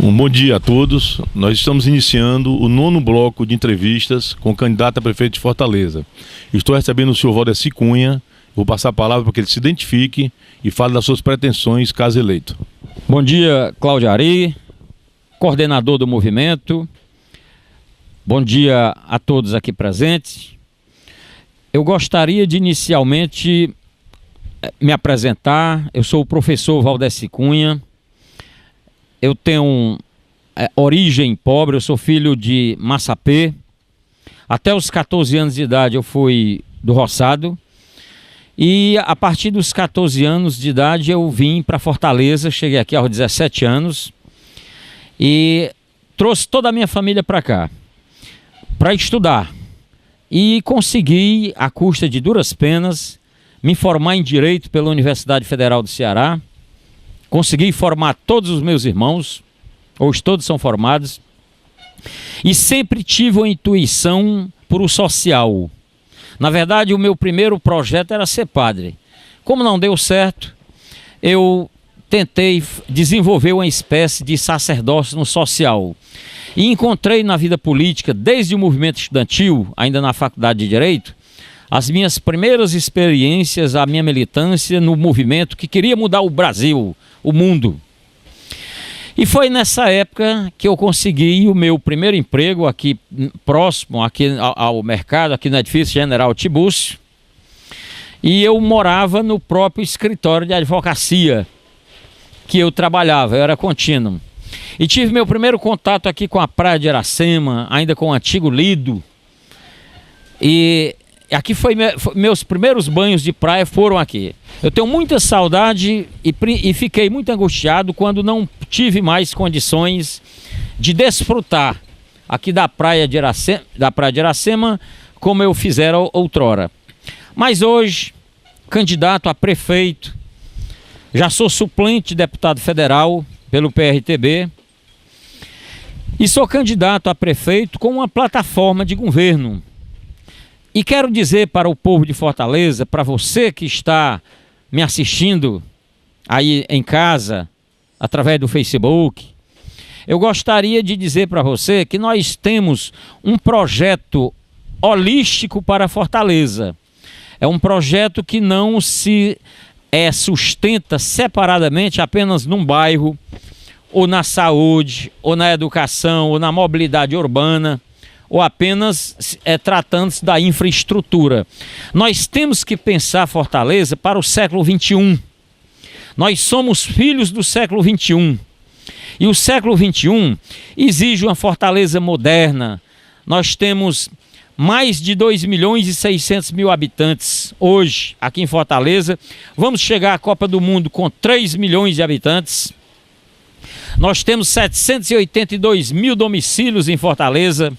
Um bom dia a todos. Nós estamos iniciando o 9º bloco de entrevistas com o candidato a prefeito de Fortaleza. Estou recebendo o senhor Valdeci Cunha. Vou passar a palavra para que ele se identifique e fale das suas pretensões caso eleito. Bom dia, Cláudio Ari, coordenador do movimento. Bom dia a todos aqui presentes. Eu gostaria de inicialmente me apresentar. Eu sou o professor Valdeci Cunha. Eu tenho origem pobre, eu sou filho de Massapê. Até os 14 anos de idade eu fui do roçado. E a partir dos 14 anos de idade eu vim para Fortaleza, cheguei aqui aos 17 anos. E trouxe toda a minha família para cá, para estudar. E consegui, à custa de duras penas, me formar em Direito pela Universidade Federal do Ceará. Consegui formar todos os meus irmãos, hoje todos são formados, e sempre tive uma intuição por o social. Na verdade, o meu primeiro projeto era ser padre. Como não deu certo, eu tentei desenvolver uma espécie de sacerdócio no social. E encontrei na vida política, desde o movimento estudantil, ainda na Faculdade de Direito, as minhas primeiras experiências, a minha militância no movimento que queria mudar o Brasil, o mundo. E foi nessa época que eu consegui o meu primeiro emprego aqui próximo, aqui ao mercado, aqui no edifício General Tibúcio. E eu morava no próprio escritório de advocacia que eu trabalhava, eu era contínuo. E tive meu primeiro contato aqui com a Praia de Iracema, ainda com o antigo Lido. E aqui meus primeiros banhos de praia foram aqui. Eu tenho muita saudade e fiquei muito angustiado quando não tive mais condições de desfrutar aqui da Praia de Iracema como eu fizera outrora. Mas hoje, candidato a prefeito, já sou suplente de deputado federal pelo PRTB e sou candidato a prefeito com uma plataforma de governo. E quero dizer para o povo de Fortaleza, para você que está me assistindo aí em casa, através do Facebook, eu gostaria de dizer para você que nós temos um projeto holístico para Fortaleza. É um projeto que não se sustenta separadamente apenas num bairro, ou na saúde, ou na educação, ou na mobilidade urbana, ou apenas tratando-se da infraestrutura. Nós temos que pensar Fortaleza para o século XXI. Nós somos filhos do século XXI. E o século XXI exige uma Fortaleza moderna. Nós temos mais de 2.600.000 habitantes hoje aqui em Fortaleza. Vamos chegar à Copa do Mundo com 3 milhões de habitantes. Nós temos 782 mil domicílios em Fortaleza.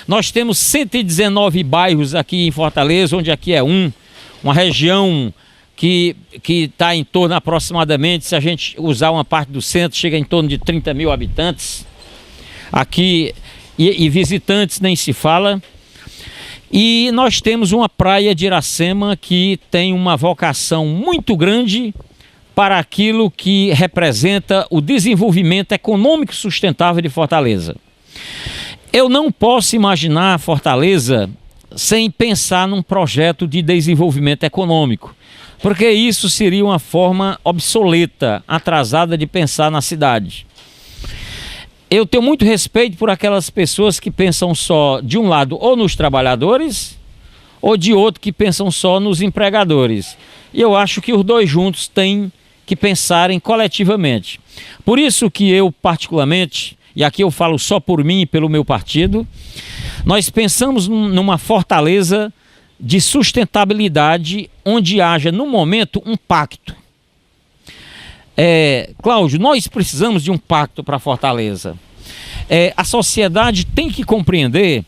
Nós temos 119 bairros aqui em Fortaleza, onde aqui é uma região que está em torno aproximadamente, se a gente usar uma parte do centro, chega em torno de 30 mil habitantes. Aqui, e visitantes nem se fala. E nós temos uma praia de Iracema que tem uma vocação muito grande para aquilo que representa o desenvolvimento econômico sustentável de Fortaleza. Eu não posso imaginar Fortaleza sem pensar num projeto de desenvolvimento econômico, porque isso seria uma forma obsoleta, atrasada de pensar na cidade. Eu tenho muito respeito por aquelas pessoas que pensam só, de um lado, ou nos trabalhadores, ou de outro que pensam só nos empregadores. E eu acho que os dois juntos têm que pensarem coletivamente. Por isso que eu, particularmente, e aqui eu falo só por mim e pelo meu partido, nós pensamos numa Fortaleza de sustentabilidade onde haja, no momento, um pacto. Cláudio, nós precisamos de um pacto para Fortaleza. A sociedade tem que compreender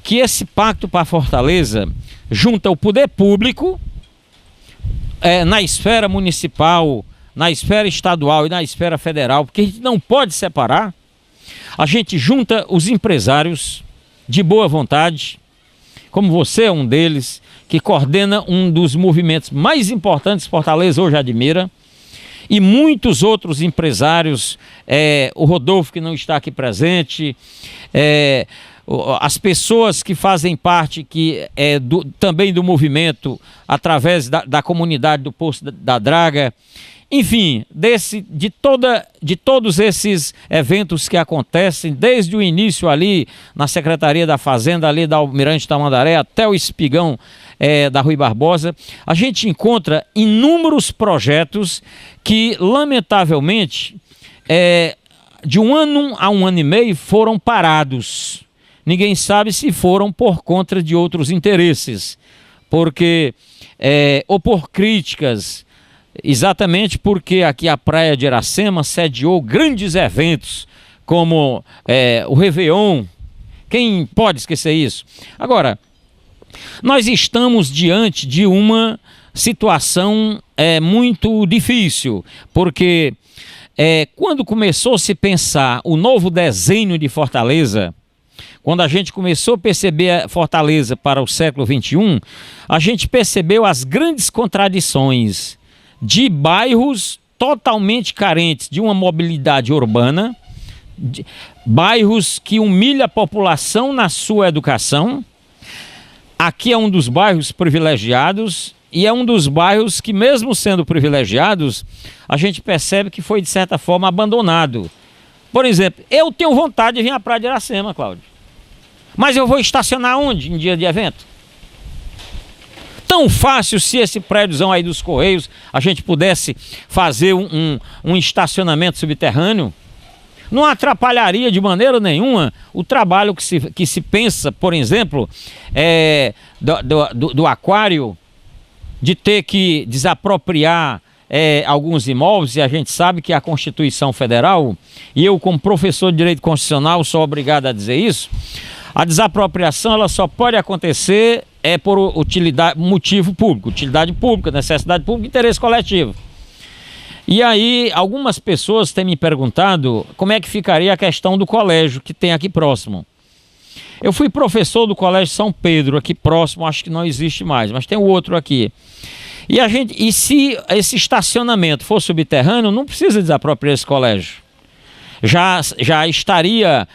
que esse pacto para Fortaleza junta o poder público na esfera municipal, na esfera estadual e na esfera federal, porque a gente não pode separar. A gente junta os empresários de boa vontade, como você é um deles, que coordena um dos movimentos mais importantes que Fortaleza hoje admira, e muitos outros empresários, o Rodolfo que não está aqui presente, as pessoas que fazem parte também do movimento através da comunidade do Poço da Draga, enfim, de todos esses eventos que acontecem desde o início ali na Secretaria da Fazenda, ali da Almirante Tamandaré até o Espigão da Rui Barbosa, a gente encontra inúmeros projetos que, lamentavelmente, de um ano a um ano e meio foram parados. Ninguém sabe se foram por conta de outros interesses, ou por críticas, exatamente porque aqui a Praia de Iracema sediou grandes eventos, como o Réveillon. Quem pode esquecer isso? Agora, nós estamos diante de uma situação muito difícil, porque quando começou a se pensar o novo desenho de Fortaleza, quando a gente começou a perceber a Fortaleza para o século XXI, a gente percebeu as grandes contradições de bairros totalmente carentes de uma mobilidade urbana, bairros que humilham a população na sua educação. Aqui é um dos bairros privilegiados e é um dos bairros que, mesmo sendo privilegiados, a gente percebe que foi, de certa forma, abandonado. Por exemplo, eu tenho vontade de vir à Praia de Iracema, Cláudio, mas eu vou estacionar onde em dia de evento? Tão fácil se esse prédiozão aí dos Correios a gente pudesse fazer um estacionamento subterrâneo. Não atrapalharia de maneira nenhuma o trabalho que se pensa, por exemplo, do aquário, de ter que desapropriar alguns imóveis, e a gente sabe que a Constituição Federal, e eu como professor de Direito Constitucional sou obrigado a dizer isso, a desapropriação ela só pode acontecer por motivo público, utilidade pública, necessidade pública, interesse coletivo. E aí algumas pessoas têm me perguntado como é que ficaria a questão do colégio que tem aqui próximo. Eu fui professor do Colégio São Pedro, aqui próximo, acho que não existe mais, mas tem o outro aqui. E se esse estacionamento for subterrâneo, não precisa desapropriar esse colégio. Já estaria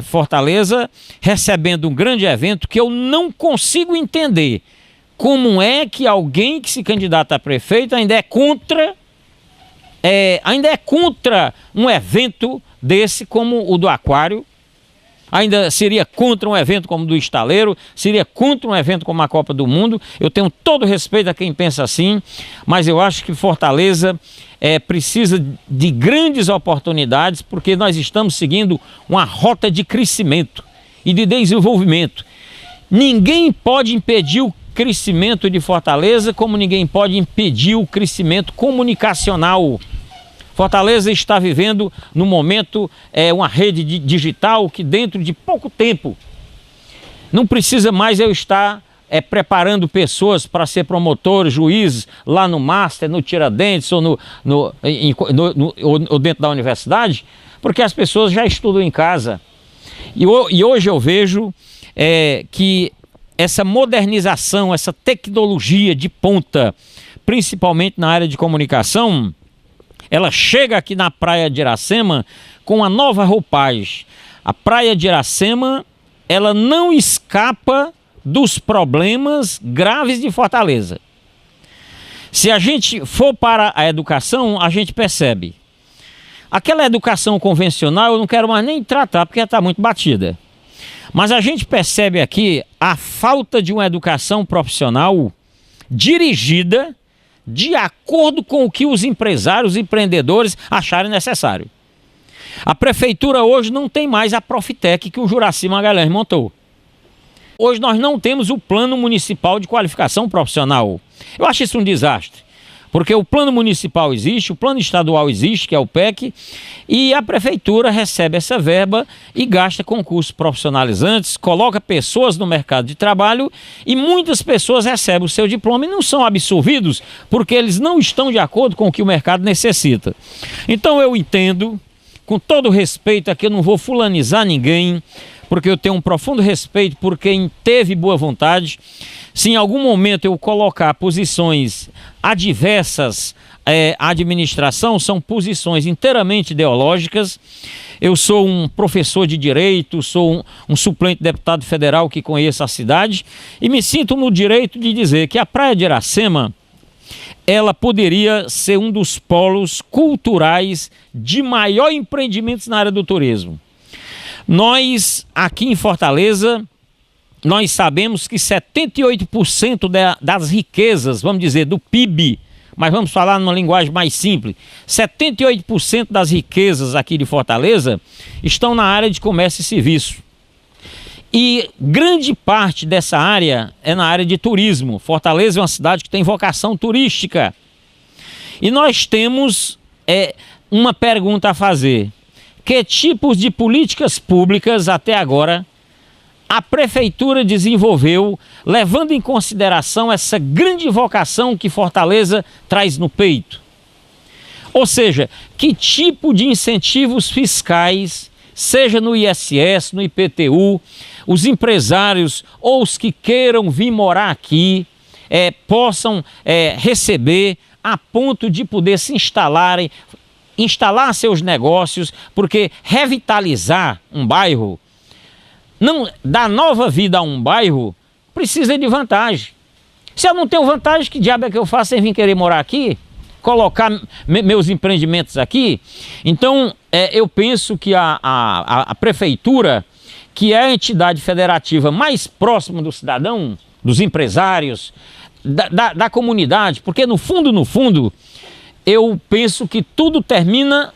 Fortaleza recebendo um grande evento que eu não consigo entender como é que alguém que se candidata a prefeito ainda é contra um evento desse como o do aquário, ainda seria contra um evento como o do estaleiro, seria contra um evento como a Copa do Mundo. Eu tenho todo respeito a quem pensa assim, mas eu acho que Fortaleza precisa de grandes oportunidades, porque nós estamos seguindo uma rota de crescimento e de desenvolvimento. Ninguém pode impedir o crescimento de Fortaleza, como ninguém pode impedir o crescimento comunicacional. Fortaleza está vivendo, no momento, uma rede digital que dentro de pouco tempo não precisa mais eu estar preparando pessoas para ser promotores, juízes lá no Master, no Tiradentes ou dentro da universidade, porque as pessoas já estudam em casa. E hoje eu vejo que essa modernização, essa tecnologia de ponta, principalmente na área de comunicação, ela chega aqui na Praia de Iracema com uma nova roupagem. A Praia de Iracema, ela não escapa dos problemas graves de Fortaleza. Se a gente for para a educação, a gente percebe. Aquela educação convencional eu não quero mais nem tratar, porque já está muito batida. Mas a gente percebe aqui a falta de uma educação profissional dirigida de acordo com o que os empresários e empreendedores acharem necessário. A prefeitura hoje não tem mais a Profitec que o Juracy Magalhães montou. Hoje nós não temos o plano municipal de qualificação profissional. Eu acho isso um desastre, porque o plano municipal existe, o plano estadual existe, que é o PEC, e a prefeitura recebe essa verba e gasta com cursos profissionalizantes, coloca pessoas no mercado de trabalho e muitas pessoas recebem o seu diploma e não são absolvidos porque eles não estão de acordo com o que o mercado necessita. Então eu entendo, com todo respeito aqui, eu não vou fulanizar ninguém, porque eu tenho um profundo respeito por quem teve boa vontade. Se em algum momento eu colocar posições adversas à administração, são posições inteiramente ideológicas. Eu sou um professor de direito, sou um suplente deputado federal que conheço a cidade e me sinto no direito de dizer que a Praia de Iracema, ela poderia ser um dos polos culturais de maior empreendimentos na área do turismo. Nós, aqui em Fortaleza, nós sabemos que 78% das riquezas, vamos dizer, do PIB, mas vamos falar numa linguagem mais simples, 78% das riquezas aqui de Fortaleza estão na área de comércio e serviço. E grande parte dessa área é na área de turismo. Fortaleza é uma cidade que tem vocação turística. E nós temos uma pergunta a fazer. Que tipos de políticas públicas até agora a Prefeitura desenvolveu, levando em consideração essa grande vocação que Fortaleza traz no peito? Ou seja, que tipo de incentivos fiscais, seja no ISS, no IPTU, os empresários ou os que queiram vir morar aqui possam receber a ponto de poder se instalar seus negócios, porque revitalizar um bairro, não dar nova vida a um bairro, precisa de vantagem. Se eu não tenho vantagem, que diabo é que eu faço sem vir querer morar aqui? Colocar meus empreendimentos aqui? Então, eu penso que a Prefeitura, que é a entidade federativa mais próxima do cidadão, dos empresários, da comunidade, porque no fundo, eu penso que tudo termina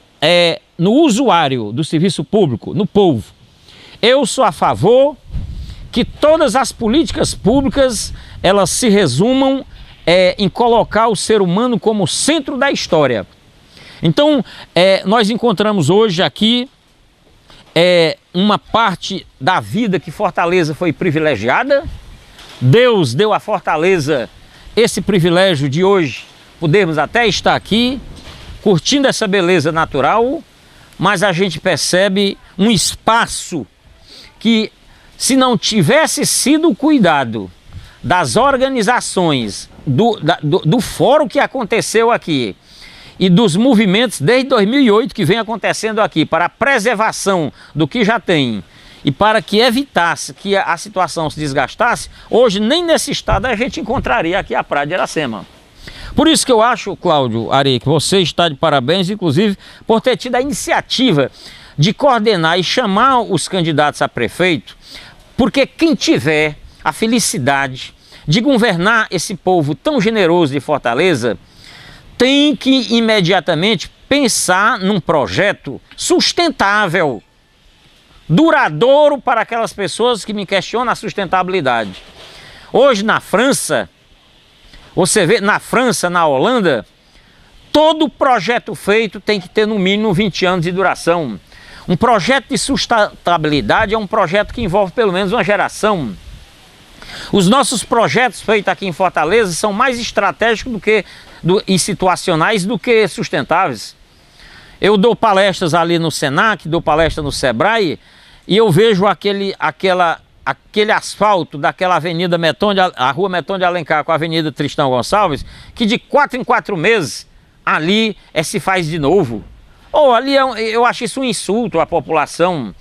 no usuário do serviço público, no povo. Eu sou a favor que todas as políticas públicas, elas se resumam em colocar o ser humano como centro da história. Então, nós encontramos hoje aqui uma parte da vida que Fortaleza foi privilegiada. Deus deu a Fortaleza esse privilégio de hoje podermos até estar aqui, curtindo essa beleza natural, mas a gente percebe um espaço que, se não tivesse sido cuidado das organizações, do fórum que aconteceu aqui e dos movimentos desde 2008 que vem acontecendo aqui para a preservação do que já tem e para que evitasse que a situação se desgastasse, hoje nem nesse estado a gente encontraria aqui a Praia de Iracema. Por isso que eu acho, Cláudio Ari, que você está de parabéns, inclusive, por ter tido a iniciativa de coordenar e chamar os candidatos a prefeito, porque quem tiver a felicidade de governar esse povo tão generoso de Fortaleza, tem que imediatamente pensar num projeto sustentável, duradouro para aquelas pessoas que me questionam a sustentabilidade. Hoje na França, você vê na França, na Holanda, todo projeto feito tem que ter no mínimo 20 anos de duração. Um projeto de sustentabilidade é um projeto que envolve pelo menos uma geração. Os nossos projetos feitos aqui em Fortaleza são mais estratégicos e situacionais do que sustentáveis. Eu dou palestras ali no Senac, dou palestra no Sebrae, e eu vejo aquele asfalto daquela avenida a rua Meton de Alencar com a avenida Tristão Gonçalves, que de 4 em 4 meses ali se faz de novo. Ou ali eu acho isso um insulto à população.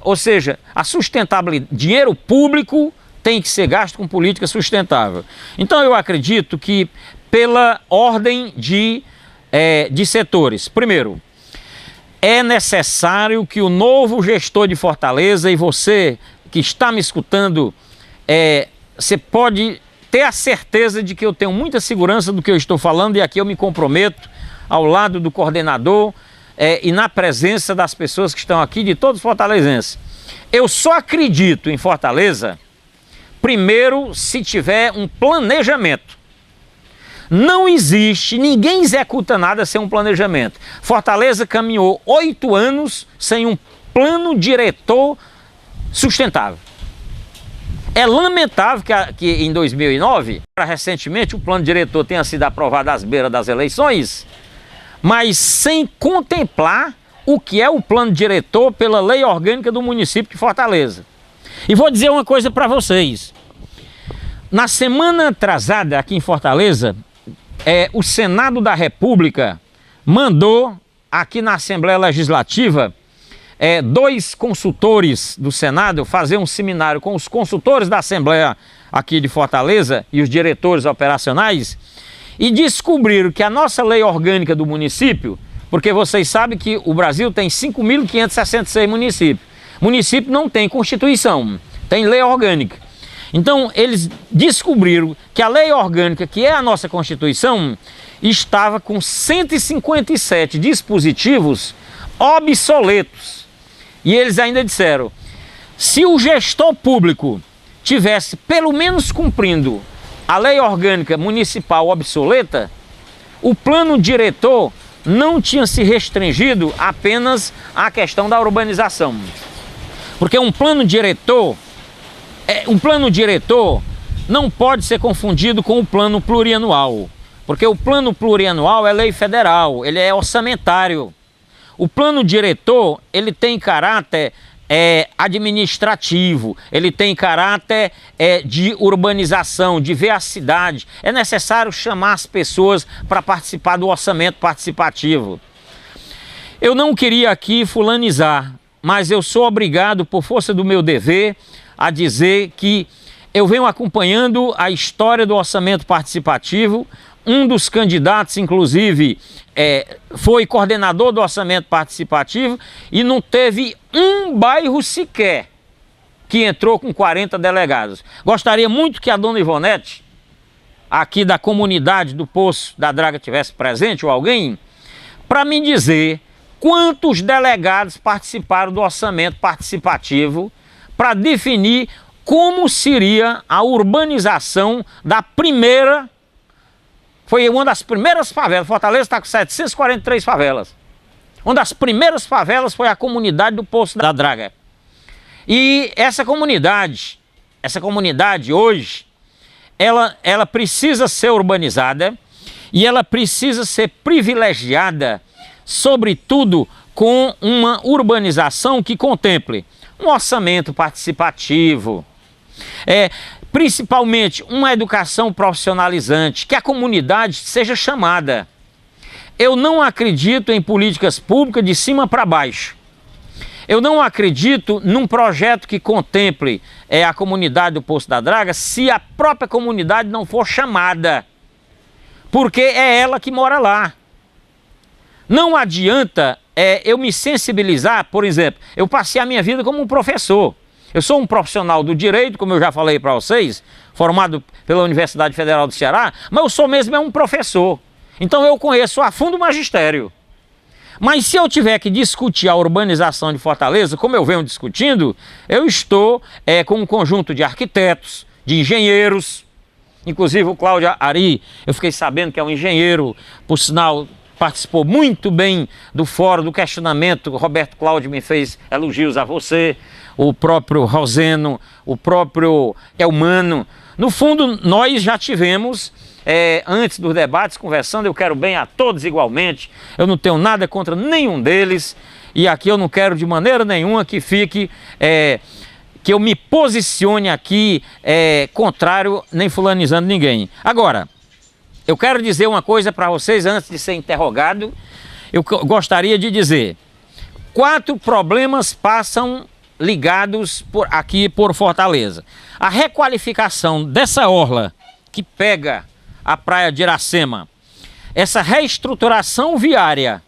Ou seja, a sustentabilidade, dinheiro público tem que ser gasto com política sustentável. Então eu acredito que pela ordem de setores. Primeiro, é necessário que o novo gestor de Fortaleza, e você que está me escutando, você pode ter a certeza de que eu tenho muita segurança do que eu estou falando, e aqui eu me comprometo ao lado do coordenador e na presença das pessoas que estão aqui, de todos os fortalezenses. Eu só acredito em Fortaleza, primeiro, se tiver um planejamento. Não existe, ninguém executa nada sem um planejamento. Fortaleza caminhou 8 anos sem um plano diretor sustentável. É lamentável que em 2009, recentemente, o plano diretor tenha sido aprovado às beiras das eleições, mas sem contemplar o que é o plano diretor pela lei orgânica do município de Fortaleza. E vou dizer uma coisa para vocês. Na semana atrasada aqui em Fortaleza, o Senado da República mandou aqui na Assembleia Legislativa 2 consultores do Senado fazer um seminário com os consultores da Assembleia aqui de Fortaleza e os diretores operacionais, e descobriram que a nossa lei orgânica do município, porque vocês sabem que o Brasil tem 5.566 municípios. Município não tem Constituição, tem lei orgânica. Então eles descobriram que a lei orgânica, que é a nossa Constituição, estava com 157 dispositivos obsoletos. E eles ainda disseram, se o gestor público tivesse pelo menos cumprindo a lei orgânica municipal obsoleta, o plano diretor não tinha se restringido apenas à questão da urbanização. Porque um plano diretor não pode ser confundido com o plano plurianual. Porque o plano plurianual é lei federal, ele é orçamentário. O plano diretor, ele tem caráter administrativo, ele tem caráter de urbanização, de ver a cidade. É necessário chamar as pessoas para participar do orçamento participativo. Eu não queria aqui fulanizar, mas eu sou obrigado, por força do meu dever, a dizer que eu venho acompanhando a história do orçamento participativo. Um dos candidatos, inclusive, foi coordenador do orçamento participativo e não teve um bairro sequer que entrou com 40 delegados. Gostaria muito que a dona Ivonete, aqui da comunidade do Poço da Draga, tivesse presente, ou alguém, para me dizer quantos delegados participaram do orçamento participativo para definir como seria a urbanização da primeira. Foi uma das primeiras favelas. Fortaleza está com 743 favelas. Uma das primeiras favelas foi a comunidade do Poço da Draga. E essa comunidade hoje, ela precisa ser urbanizada e ela precisa ser privilegiada, sobretudo com uma urbanização que contemple um orçamento participativo, principalmente uma educação profissionalizante, que a comunidade seja chamada. Eu não acredito em políticas públicas de cima para baixo. Eu não acredito num projeto que contemple a comunidade do Poço da Draga se a própria comunidade não for chamada, porque é ela que mora lá. Não adianta eu me sensibilizar. Por exemplo, eu passei a minha vida como um professor. Eu sou um profissional do direito, como eu já falei para vocês, formado pela Universidade Federal do Ceará, mas eu sou mesmo um professor. Então eu conheço a fundo o magistério. Mas se eu tiver que discutir a urbanização de Fortaleza, como eu venho discutindo, eu estou com um conjunto de arquitetos, de engenheiros, inclusive o Cláudio Ari, eu fiquei sabendo que é um engenheiro, por sinal, participou muito bem do fórum, do questionamento. O Roberto Cláudio me fez elogios a você, o próprio Roseno, o próprio Elmano. No fundo, nós já tivemos, antes dos debates, conversando. Eu quero bem a todos igualmente, eu não tenho nada contra nenhum deles, e aqui eu não quero de maneira nenhuma que fique, que eu me posicione aqui contrário, nem fulanizando ninguém. Agora, eu quero dizer uma coisa para vocês antes de ser interrogado. Eu gostaria de dizer: 4 problemas passam ligados aqui por Fortaleza. A requalificação dessa orla que pega a praia de Iracema, essa reestruturação viária,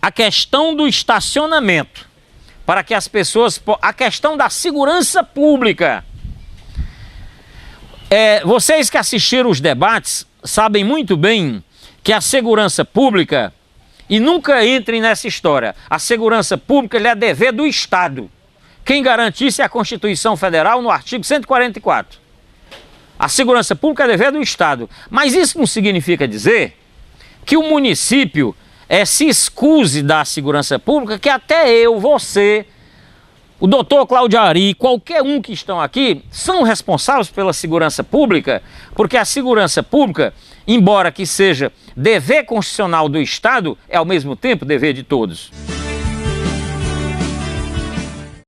a questão do estacionamento, para que as pessoas, a questão da segurança pública. Vocês que assistiram os debates sabem muito bem que a segurança pública, e nunca entrem nessa história, a segurança pública é dever do Estado. Quem garante isso é a Constituição Federal no artigo 144. A segurança pública é dever do Estado. Mas isso não significa dizer que o município se excuse da segurança pública, que até eu, você, o doutor Cláudio Ari, qualquer um que estão aqui, são responsáveis pela segurança pública, porque a segurança pública embora que seja dever constitucional do Estado, é ao mesmo tempo dever de todos.